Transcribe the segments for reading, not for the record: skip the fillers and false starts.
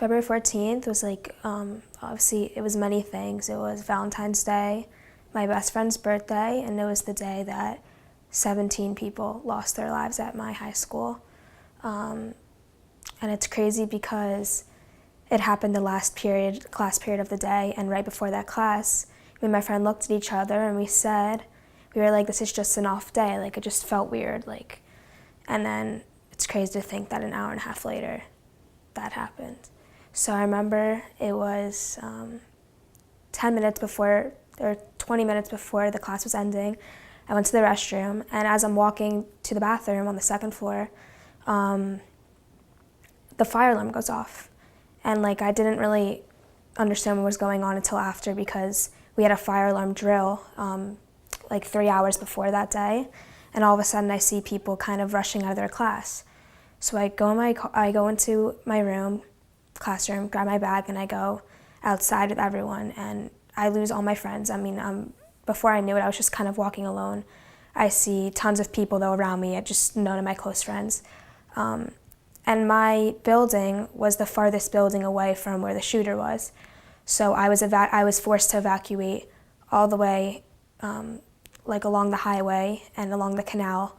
February 14th was obviously it was many things. It was Valentine's Day, my best friend's birthday, and it was the day that 17 people lost their lives at my high school. And it's crazy because it happened the last class period of the day, and right before that class, me and my friend looked at each other and we were like, this is just an off day. Like, it just felt weird. And then it's crazy to think that an hour and a half later, that happened. So I remember it was 10 minutes before, or 20 minutes before the class was ending. I went to the restroom, and as I'm walking to the bathroom on the second floor, the fire alarm goes off. And I didn't really understand what was going on until after, because we had a fire alarm drill 3 hours before that day. And all of a sudden I see people kind of rushing out of their class. So I go into my classroom, grab my bag, and I go outside with everyone, and I lose all my friends. Before I knew it, I was just kind of walking alone. I see tons of people though around me, just none of my close friends. And my building was the farthest building away from where the shooter was. So I was forced to evacuate all the way along the highway and along the canal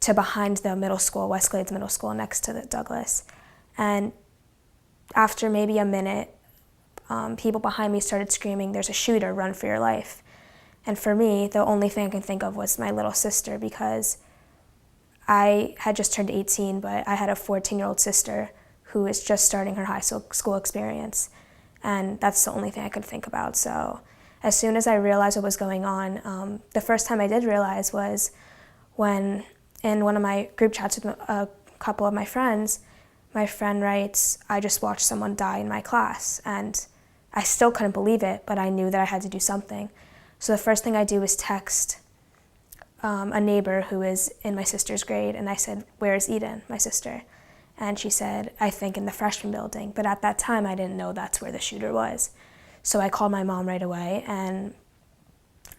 to behind the middle school, West Glades Middle School, next to the Douglas. And after maybe a minute, people behind me started screaming, "There's a shooter, run for your life." And for me, the only thing I can think of was my little sister, because I had just turned 18, but I had a 14-year-old sister who is just starting her high school experience. And that's the only thing I could think about. So as soon as I realized what was going on, the first time I did realize was when in one of my group chats with a couple of my friends, my friend writes, "I just watched someone die in my class." And I still couldn't believe it, but I knew that I had to do something. So the first thing I do is text a neighbor who is in my sister's grade, and I said, "Where's Eden, my sister?" And she said, "I think in the freshman building." But at that time, I didn't know that's where the shooter was. So I called my mom right away, and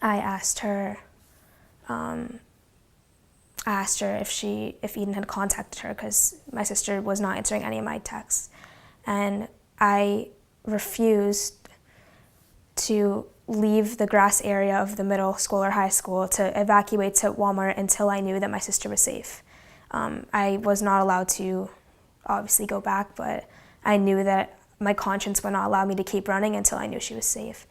I asked her if Eden had contacted her, because my sister was not answering any of my texts. And I refused to leave the grass area of the middle school or high school to evacuate to Walmart until I knew that my sister was safe. I was not allowed to obviously go back, but I knew that my conscience would not allow me to keep running until I knew she was safe.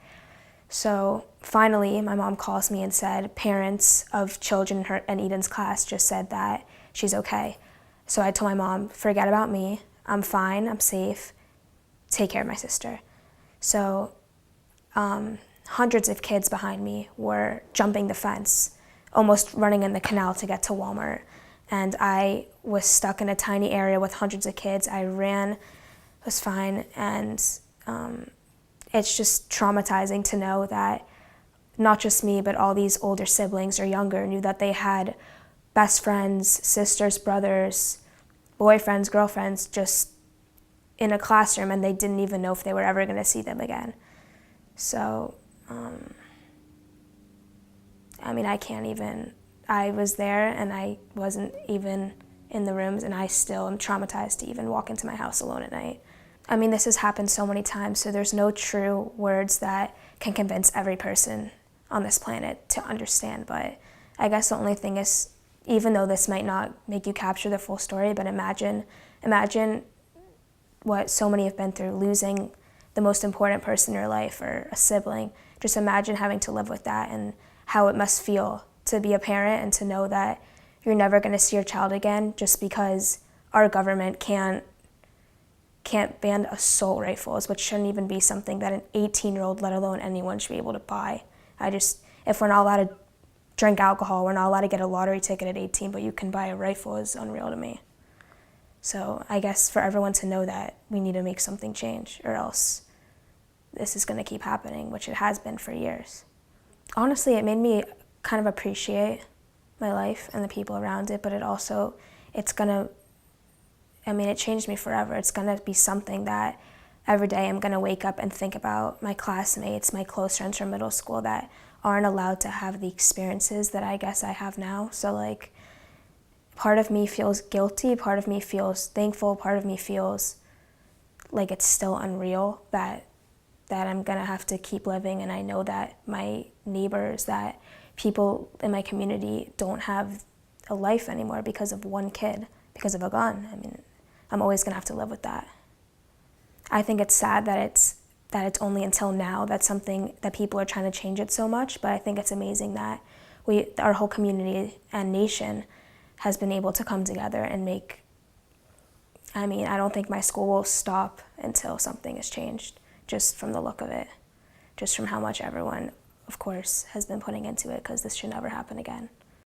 So finally, my mom calls me and said, parents of children in Eden's class just said that she's okay. So I told my mom, forget about me, I'm fine, I'm safe, take care of my sister. So hundreds of kids behind me were jumping the fence, almost running in the canal to get to Walmart. And I was stuck in a tiny area with hundreds of kids. I ran, was fine, and it's just traumatizing to know that not just me, but all these older siblings or younger knew that they had best friends, sisters, brothers, boyfriends, girlfriends just in a classroom, and they didn't even know if they were ever going to see them again. So, I was there and I wasn't even in the rooms, and I still am traumatized to even walk into my house alone at night. This has happened so many times, so there's no true words that can convince every person on this planet to understand. But I guess the only thing is, even though this might not make you capture the full story, but imagine what so many have been through, losing the most important person in your life or a sibling. Just imagine having to live with that and how it must feel to be a parent and to know that you're never going to see your child again just because our government can't ban assault rifles, which shouldn't even be something that an 18-year-old, let alone anyone, should be able to buy. If we're not allowed to drink alcohol, we're not allowed to get a lottery ticket at 18, but you can buy a rifle, is unreal to me. So I guess for everyone to know that we need to make something change, or else this is going to keep happening, which it has been for years. Honestly, it made me kind of appreciate my life and the people around it, but it changed me forever. It's going to be something that every day I'm going to wake up and think about my classmates, my close friends from middle school that aren't allowed to have the experiences that I guess I have now. So part of me feels guilty, part of me feels thankful, part of me feels like it's still unreal that I'm gonna have to keep living, and I know that my neighbors, that people in my community don't have a life anymore because of one kid, because of a gun. I mean, I'm always gonna have to live with that. I think it's sad that it's only until now that something that people are trying to change it so much, but I think it's amazing that our whole community and nation has been able to come together and make, I mean, I don't think my school will stop until something is changed, just from the look of it, just from how much everyone, of course, has been putting into it, because this should never happen again.